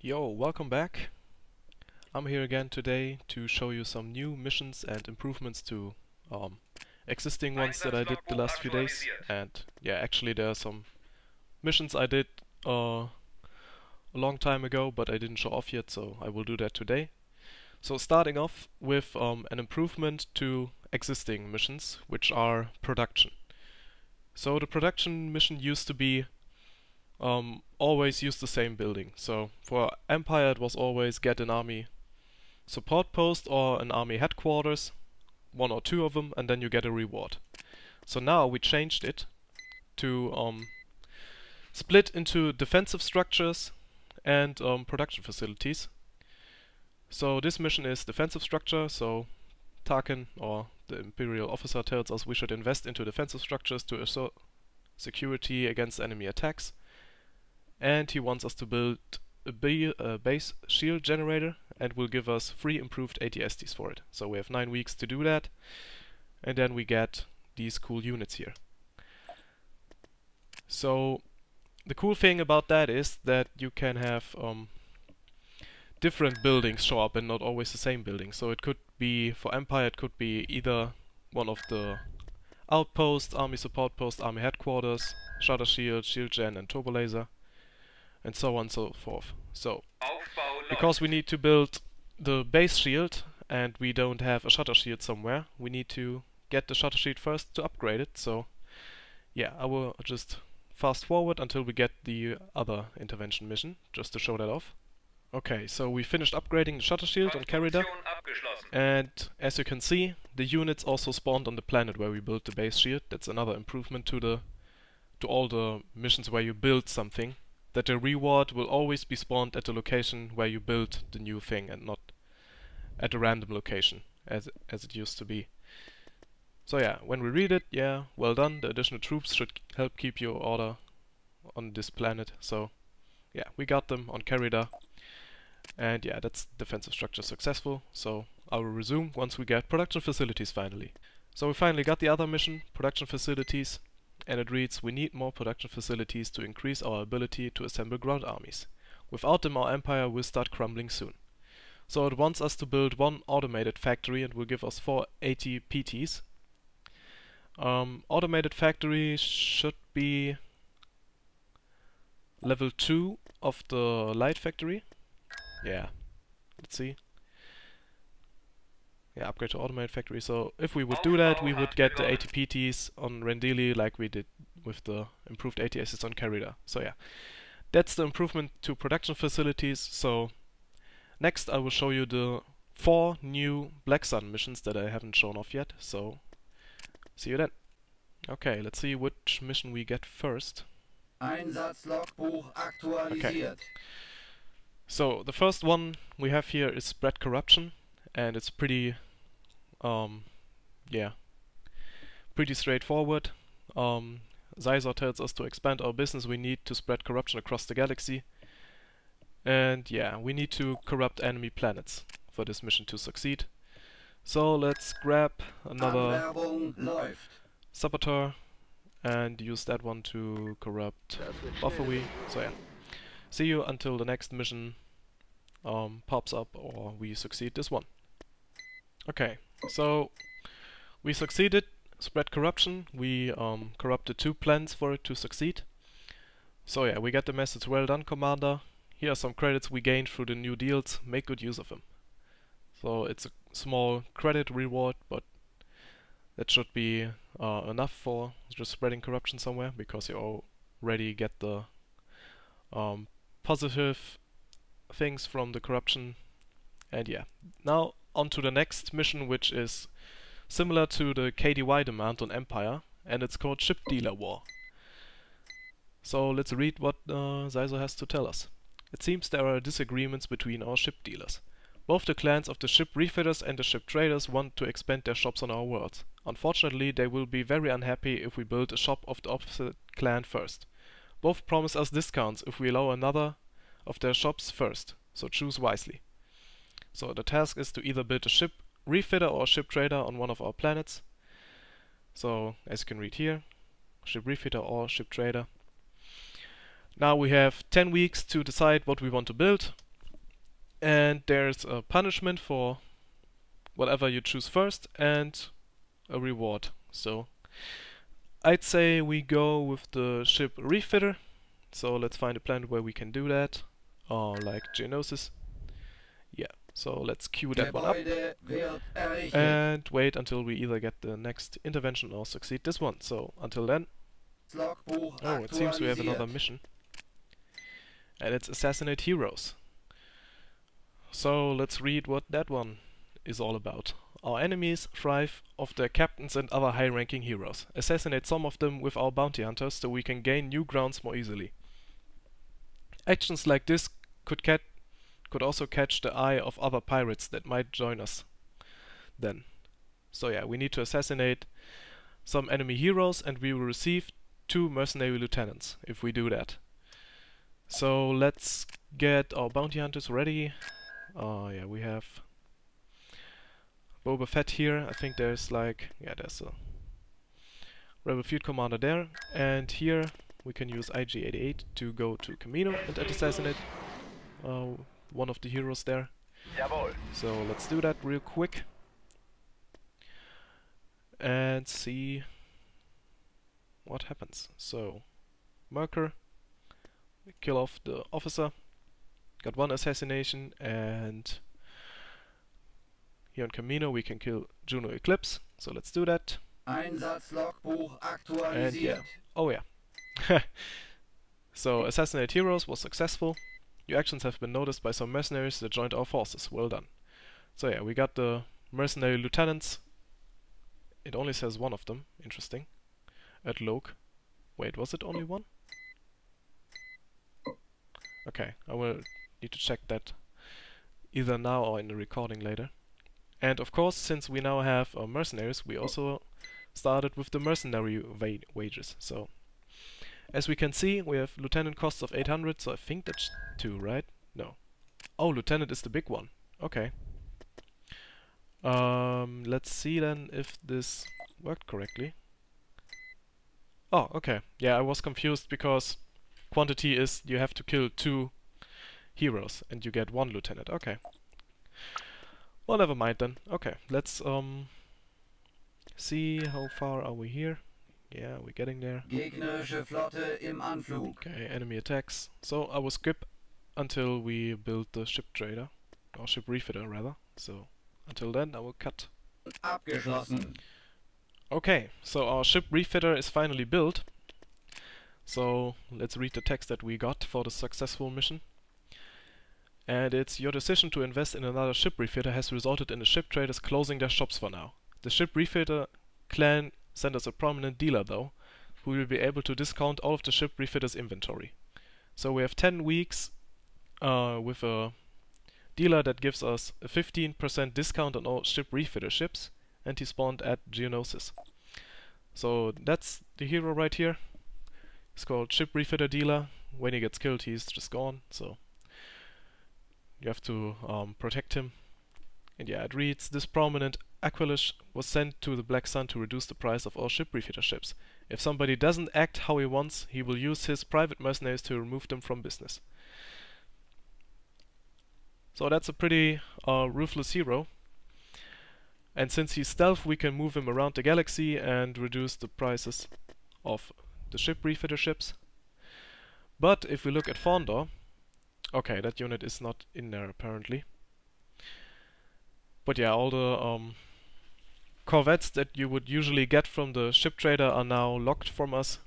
Yo, welcome back. I'm here again today to show you some new missions and improvements to existing ones that I did the last few days. And yeah, actually there are some missions I did a long time ago, but I didn't show off yet, so I will do that today. So starting off with an improvement to existing missions, which are production. So the production mission used to be always use the same building. So for Empire it was always get an army support post or an army headquarters, one or two of them, and then you get a reward. So now we changed it to split into defensive structures and production facilities. So this mission is defensive structure, so Tarkin or the Imperial officer tells us we should invest into defensive structures to assure security against enemy attacks. And he wants us to build a base shield generator and will give us 3 improved ATSTs for it. So we have 9 weeks to do that, and then we get these cool units here. So the cool thing about that is that you can have different buildings show up and not always the same building. So it could be, for Empire it could be either one of the outposts, army support post, army headquarters, shutter shield, shield gen and turbo laser, and so on and so forth. So because we need to build the base shield and we don't have a shutter shield somewhere, we need to get the shutter shield first to upgrade it. So yeah, I will just fast forward until we get the other intervention mission, just to show that off. Okay, so we finished upgrading the shutter shield on Carida, and as you can see, the units also spawned on the planet where we built the base shield. That's another improvement to all the missions where you build something, that the reward will always be spawned at the location where you build the new thing and not at a random location as it used to be. So yeah, when we read it, yeah, well done, the additional troops should help keep your order on this planet. So yeah, we got them on Carida, and yeah, that's defensive structure successful. So I will resume once we get production facilities finally. So we finally got the other mission, production facilities. And it reads, we need more production facilities to increase our ability to assemble ground armies. Without them our empire will start crumbling soon. So it wants us to build 1 automated factory and will give us 4 ATPTs. Automated factory should be level 2 of the light factory. Yeah, let's see. Yeah, upgrade to automated factory. So if we would do that, we would get the ATPTs on Rendili like we did with the improved ATSs on Carida. So yeah, that's the improvement to production facilities. So next I will show you the 4 new Black Sun missions that I haven't shown off yet. So see you then. Okay, let's see which mission we get first. Einsatzlogbuch aktualisiert. Okay. So the first one we have here is Spread Corruption. And it's pretty, yeah, pretty straightforward. Zizor tells us to expand our business, we need to spread corruption across the galaxy. And yeah, we need to corrupt enemy planets for this mission to succeed. So let's grab another Saboteur and use that one to corrupt Buffery. So yeah, see you until the next mission pops up or we succeed this one. Okay, so we succeeded, spread corruption, we corrupted 2 plans for it to succeed. So yeah, we get the message, well done Commander, here are some credits we gained through the new deals, make good use of them. So it's a small credit reward, but that should be enough for just spreading corruption somewhere, because you already get the positive things from the corruption. And yeah, now on to the next mission, which is similar to the KDY demand on Empire, and it's called Shiptrader War. So let's read what Zizor has to tell us. It seems there are disagreements between our ship dealers. Both the clans of the ship refitters and the ship traders want to expand their shops on our worlds. Unfortunately, they will be very unhappy if we build a shop of the opposite clan first. Both promise us discounts if we allow another of their shops first, so choose wisely. So the task is to either build a ship refitter or a ship trader on one of our planets. So as you can read here, ship refitter or ship trader. Now we have 10 weeks to decide what we want to build. And there's a punishment for whatever you choose first and a reward. So I'd say we go with the ship refitter. So let's find a planet where we can do that. Like Geonosis. Yeah, so let's queue that one up. And wait until we either get the next intervention or succeed this one. So until then. Oh, it seems we have another mission. And it's Assassinate Heroes. So let's read what that one is all about. Our enemies thrive off their captains and other high-ranking heroes. Assassinate some of them with our bounty hunters so we can gain new grounds more easily. Actions like this could also catch the eye of other pirates that might join us then. So yeah, we need to assassinate some enemy heroes and we will receive 2 mercenary lieutenants if we do that. So let's get our bounty hunters ready. Yeah, we have Boba Fett here. I think there's like, yeah, there's a Rebel Field Commander there. And here we can use IG-88 to go to Camino and assassinate one of the heroes there. So let's do that real quick and see what happens. So Merker, we kill off the officer, got 1 assassination, and here on Camino we can kill Juno Eclipse. So let's do that. And yeah, oh yeah. So Assassinate Heroes was successful. Your actions have been noticed by some mercenaries that joined our forces. Well done. So yeah, we got the mercenary lieutenants. It only says 1 of them. Interesting. At Loke. Wait, was it only 1? Okay, I will need to check that either now or in the recording later. And of course, since we now have mercenaries, we also started with the mercenary wages. So as we can see, we have lieutenant costs of 800, so I think that's 2, right? No. Oh, lieutenant is the big one. Okay. Let's see then if this worked correctly. Oh, okay. Yeah, I was confused because quantity is you have to kill 2 heroes and you get 1 lieutenant. Okay. Well, never mind then. Okay, let's see how far are we here. Yeah, we're getting there. Gegnerische Flotte im Anflug. Okay, enemy attacks. So I will skip until we build the ship trader, or ship refitter rather. So until then I will cut. Abgeschlossen. Okay, so our ship refitter is finally built. So let's read the text that we got for the successful mission. And it's your decision to invest in another ship refitter has resulted in the ship traders closing their shops for now. The ship refitter clan sent us a prominent dealer though, who will be able to discount all of the ship refitter's inventory. So we have 10 weeks with a dealer that gives us a 15% discount on all ship refitter ships, and he spawned at Geonosis. So that's the hero right here. It's called Ship Refitter Dealer. When he gets killed he's just gone, so you have to protect him. And yeah, it reads, this prominent Aquilish was sent to the Black Sun to reduce the price of all ship refiter ships. If somebody doesn't act how he wants, he will use his private mercenaries to remove them from business. So that's a pretty ruthless hero. And since he's stealth, we can move him around the galaxy and reduce the prices of the ship refiter ships. But if we look at Fondor, okay, that unit is not in there apparently. But yeah, all the corvettes that you would usually get from the ship trader are now locked from us.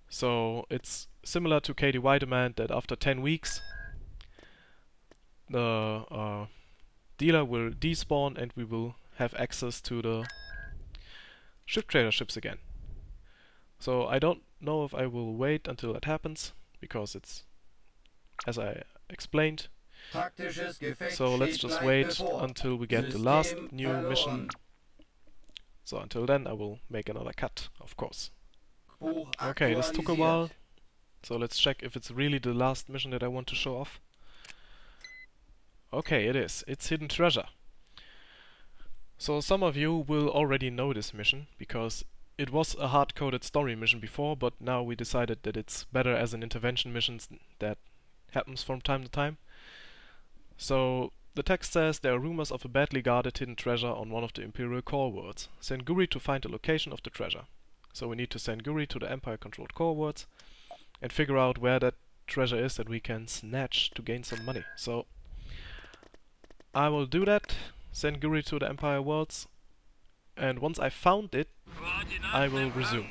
So it's similar to KDY demand that after 10 weeks the dealer will despawn and we will have access to the ship trader ships again. So I don't know if I will wait until that happens, because it's, as I explained. So let's just wait until we get the last new mission. So until then I will make another cut, of course. Okay, this took a while. So let's check if it's really the last mission that I want to show off. Okay, it is. It's Hidden Treasure. So some of you will already know this mission, because it was a hard-coded story mission before, but now we decided that it's better as an intervention mission that happens from time to time. So the text says there are rumors of a badly guarded hidden treasure on one of the Imperial core worlds. Send Guri to find the location of the treasure. So we need to send Guri to the Empire-controlled core worlds and figure out where that treasure is that we can snatch to gain some money. So I will do that, send Guri to the Empire worlds, and once I found it, I will resume.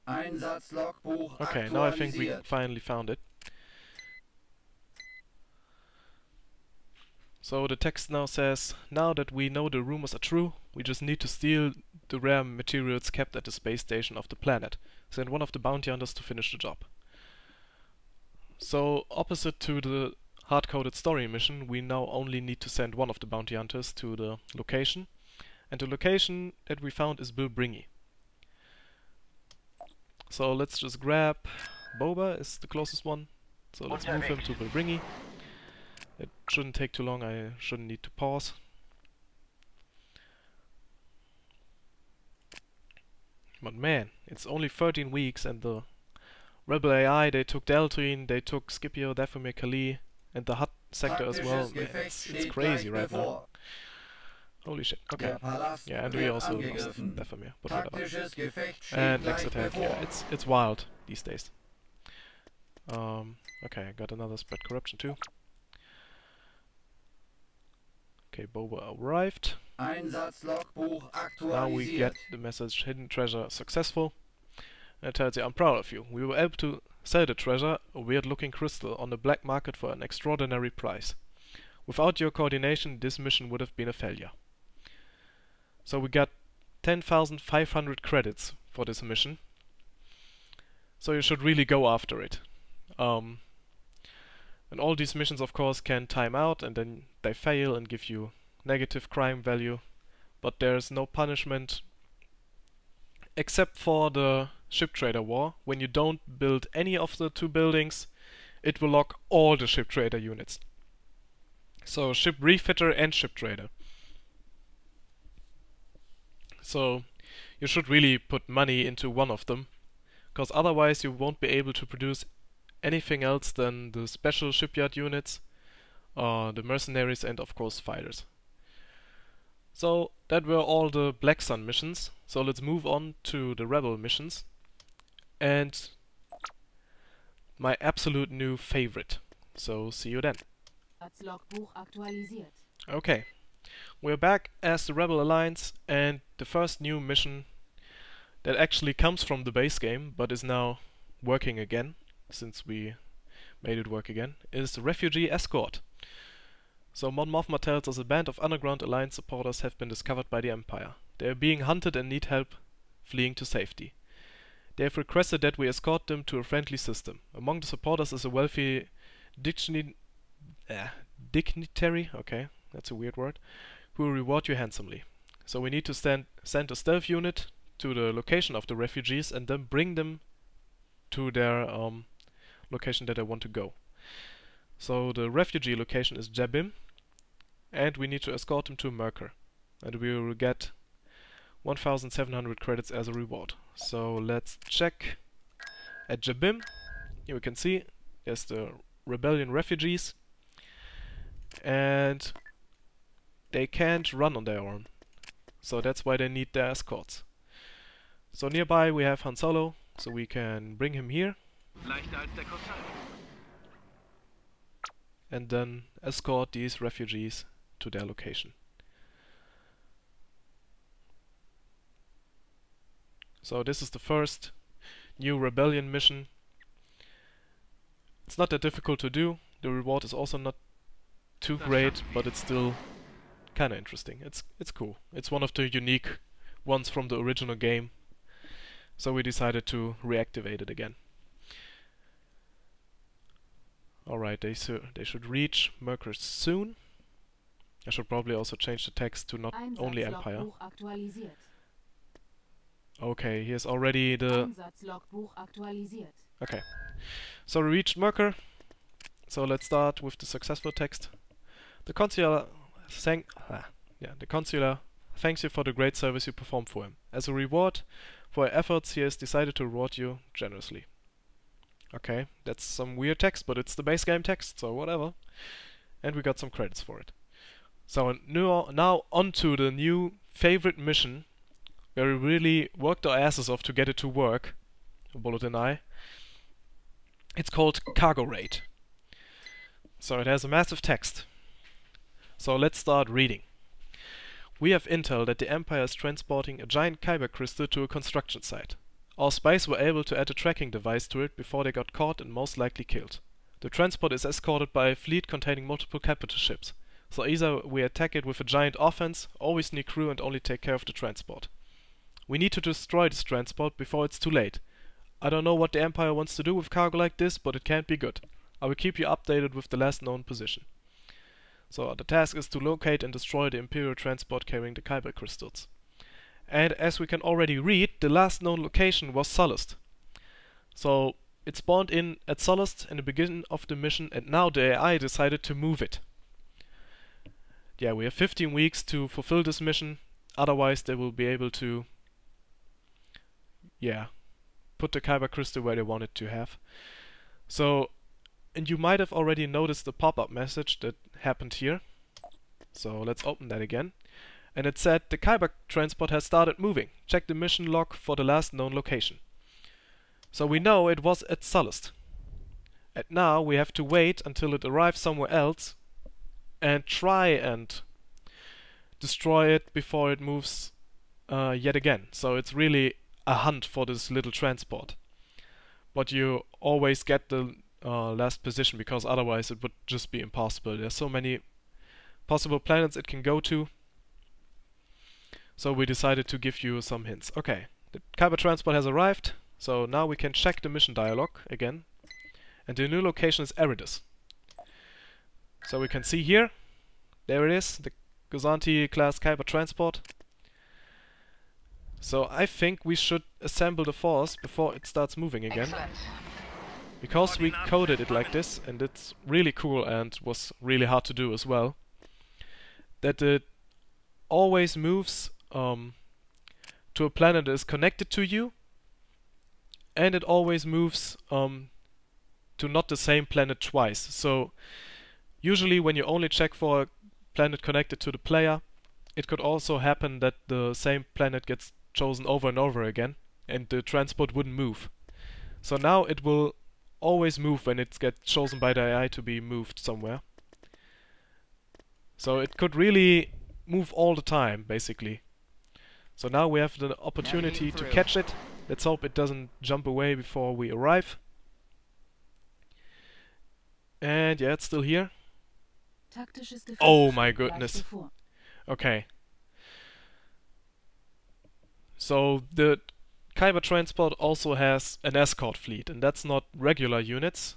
Einsatzlogbuch Okay, now I think we aktualisiert. finally found it. So the text now says, now that we know the rumors are true, we just need to steal the rare materials kept at the space station of the planet. Send one of the bounty hunters to finish the job. So opposite to the hard-coded story mission, we now only need to send one of the bounty hunters to the location. And the location that we found is Bilbringi. So let's just grab Boba, is the closest one. So let's move him to Bilbringi. It shouldn't take too long, I shouldn't need to pause. But man, it's only 13 weeks and the Rebel AI, they took Deltrin, they took Scipio, Dathomir, Kali, and the Hutt sector as well. Man, it's crazy right now. Holy shit, okay. Yeah, and we also lost Dathomir, but whatever. And next attack, yeah, it's wild these days. Okay, I got another spread corruption too. Okay, Boba arrived. Now we get the message, hidden treasure successful. And it tells you, I'm proud of you. We were able to sell the treasure, a weird looking crystal, on the black market for an extraordinary price. Without your coordination, this mission would have been a failure. So we got 10,500 credits for this mission. So you should really go after it. And all these missions, of course, can time out and then they fail and give you negative crime value. But there's no punishment except for the Shiptrader War. When you don't build any of the 2 buildings, it will lock all the Shiptrader units. So Ship Refitter and Shiptrader. So you should really put money into one of them, because otherwise you won't be able to produce anything else than the special shipyard units, the mercenaries, and of course fighters. So that were all the Black Sun missions. So let's move on to the Rebel missions. And my absolute new favorite. So see you then. Okay, we're back as the Rebel Alliance, and the first new mission that actually comes from the base game but is now working again, since we made it work again, is the Refugee Escort. So Mon Mothma tells us a band of underground Alliance supporters have been discovered by the Empire. They are being hunted and need help fleeing to safety. They have requested that we escort them to a friendly system. Among the supporters is a wealthy dignitary, okay, that's a weird word, who will reward you handsomely. So we need to send a stealth unit to the location of the refugees and then bring them to their location that I want to go. So the refugee location is Jabim, and we need to escort them to Merkur, and we will get 1,700 credits as a reward. So let's check at Jabim. Here we can see there's the rebellion refugees, and they can't run on their own, so that's why they need their escorts. So nearby we have Han Solo, so we can bring him here and then escort these refugees to their location. So this is the first new rebellion mission. It's not that difficult to do. The reward is also not too great, but it's still kinda interesting. It's cool. It's one of the unique ones from the original game. So we decided to reactivate it again. Alright, they should reach Merkur soon. I should probably also change the text to not only Empire. Okay, here's already the... Okay. So we reached Merkur. So let's start with the successful text. The consular thanks you for the great service you performed for him. As a reward for your efforts, he has decided to reward you generously. Okay, that's some weird text, but it's the base game text, so whatever. and we got some credits for it. So now on to the new favorite mission, where we really worked our asses off to get it to work, Bullet and I. It's called Cargo Raid. So it has a massive text. So let's start reading. We have intel that the Empire is transporting a giant kyber crystal to a construction site. Our spies were able to add a tracking device to it before they got caught and most likely killed. The transport is escorted by a fleet containing multiple capital ships. So either we attack it with a giant offense, or we sneak through and only take care of the transport. We need to destroy this transport before it's too late. I don't know what the Empire wants to do with cargo like this, but it can't be good. I will keep you updated with the last known position. So the task is to locate and destroy the Imperial transport carrying the kyber crystals. And as we can already read, the last known location was Sullust. So it spawned in at Sullust in the beginning of the mission, and now the AI decided to move it. Yeah, we have 15 weeks to fulfill this mission, otherwise they will be able to, yeah, put the kyber crystal where they want it to have. So, and you might have already noticed the pop-up message that happened here. So let's open that again. And it said the kyber transport has started moving. Check the mission log for the last known location. So we know it was at Sullust. And now we have to wait until it arrives somewhere else and try and destroy it before it moves yet again. So it's really a hunt for this little transport. But you always get the last position, because otherwise it would just be impossible. There's so many possible planets it can go to. So we decided to give you some hints. Okay, the kyber transport has arrived. So now we can check the mission dialog again. And the new location is Eridus. So we can see here, there it is, the Gozanti class kyber transport. So I think we should assemble the force before it starts moving again. Excellent. Because we coded it like this, and it's really cool and was really hard to do as well, that it always moves to a planet that is connected to you, and it always moves to not the same planet twice. So usually when you only check for a planet connected to the player, it could also happen that the same planet gets chosen over and over again, and the transport wouldn't move. So now it will always move when it gets chosen by the AI to be moved somewhere. So it could really move all the time, basically. So now we have the opportunity to catch it. Let's hope it doesn't jump away before we arrive. And yeah, it's still here. Oh my goodness. Okay. So the kyber transport also has an escort fleet, and that's not regular units.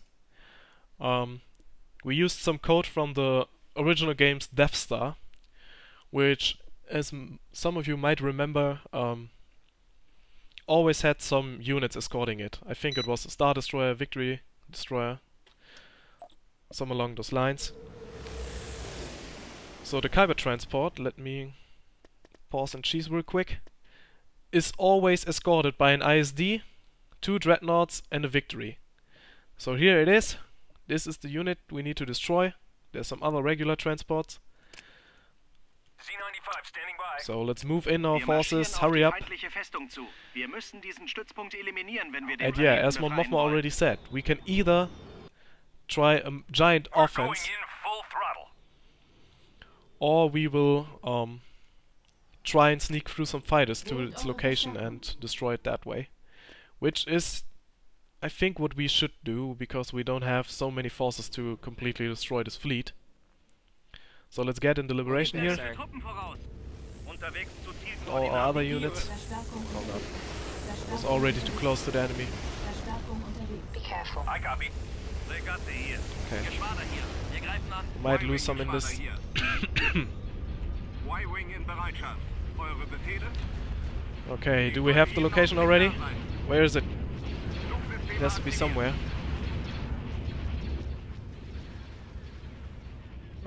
We used some code from the original game's Death Star, which, as some of you might remember, always had some units escorting it. I think it was a Star Destroyer, Victory Destroyer, some along those lines. So the kyber transport, let me pause and cheese real quick, is always escorted by an ISD, 2 dreadnoughts and a Victory. So here it is. This is the unit we need to destroy. There's some other regular transports. C95 standing by. So let's move in our forces, hurry up. And yeah, as Mon Mothma already said, we can either try a giant offense, or we will try and sneak through some fighters to its location and destroy it that way. Which is, I think, what we should do, because we don't have so many forces to completely destroy this fleet. So let's get in the liberation here. All our other units. Oh no. Was already too close to the enemy. Be careful. I copy. Okay. We might lose some in this. Okay, do we have the location already? Where is it? It has to be somewhere.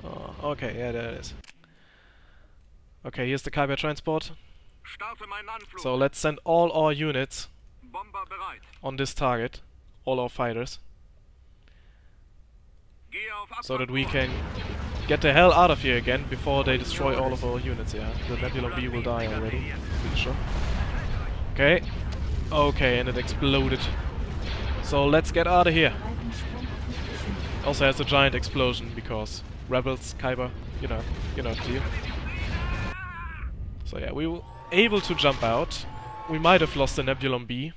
Oh, okay, yeah, there it is. Okay, here's the kyber transport. So let's send all our units on this target, all our fighters, so that we can get the hell out of here again before they destroy all of our units. Yeah, the Nebulon B will die already. Pretty sure. Okay. Okay, and it exploded. So let's get out of here. Also has a giant explosion because rebels, Kyber, you know the deal. So yeah, we were able to jump out. We might have lost the Nebulon B.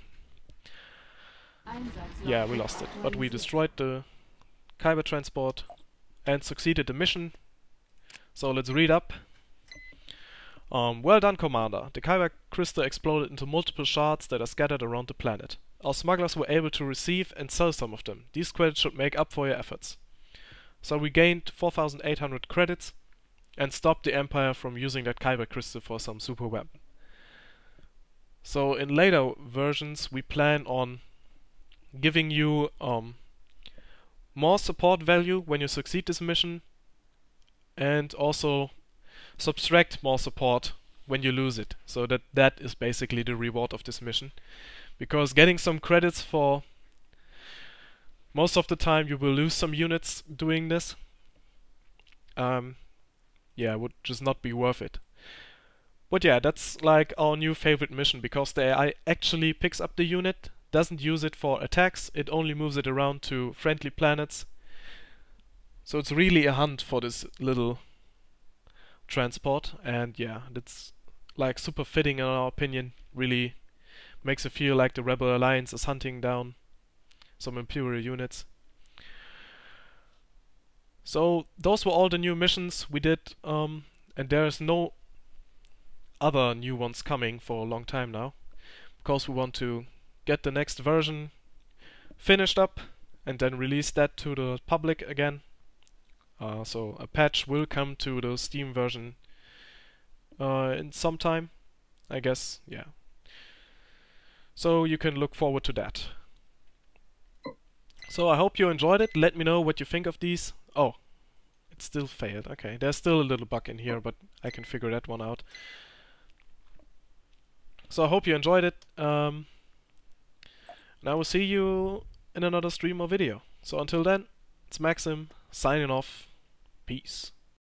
Yeah, we lost it, but we destroyed the Kyber transport and succeeded the mission. So let's read up. Well done, Commander. The Kyber crystal exploded into multiple shards that are scattered around the planet. Our smugglers were able to receive and sell some of them. These credits should make up for your efforts. So we gained 4,800 credits and stopped the Empire from using that Kyber crystal for some super weapon. So in later versions we plan on giving you more support value when you succeed this mission, and also subtract more support when you lose it. So that is basically the reward of this mission. Because getting some credits for most of the time you will lose some units doing this. Yeah, would just not be worth it. But yeah, that's like our new favorite mission, because the AI actually picks up the unit, doesn't use it for attacks, it only moves it around to friendly planets. So it's really a hunt for this little transport, and yeah, that's like super fitting in our opinion. Really makes it feel like the Rebel Alliance is hunting down some Imperial units. So those were all the new missions we did, and there is no other new ones coming for a long time now, because we want to get the next version finished up and then release that to the public again. So a patch will come to the Steam version in some time, I guess, yeah. So you can look forward to that. So I hope you enjoyed it. Let me know what you think of these. Oh, it still failed. Okay, there's still a little bug in here, but I can figure that one out. So I hope you enjoyed it. And I will see you in another stream or video. So until then, it's Maxim, signing off. Peace.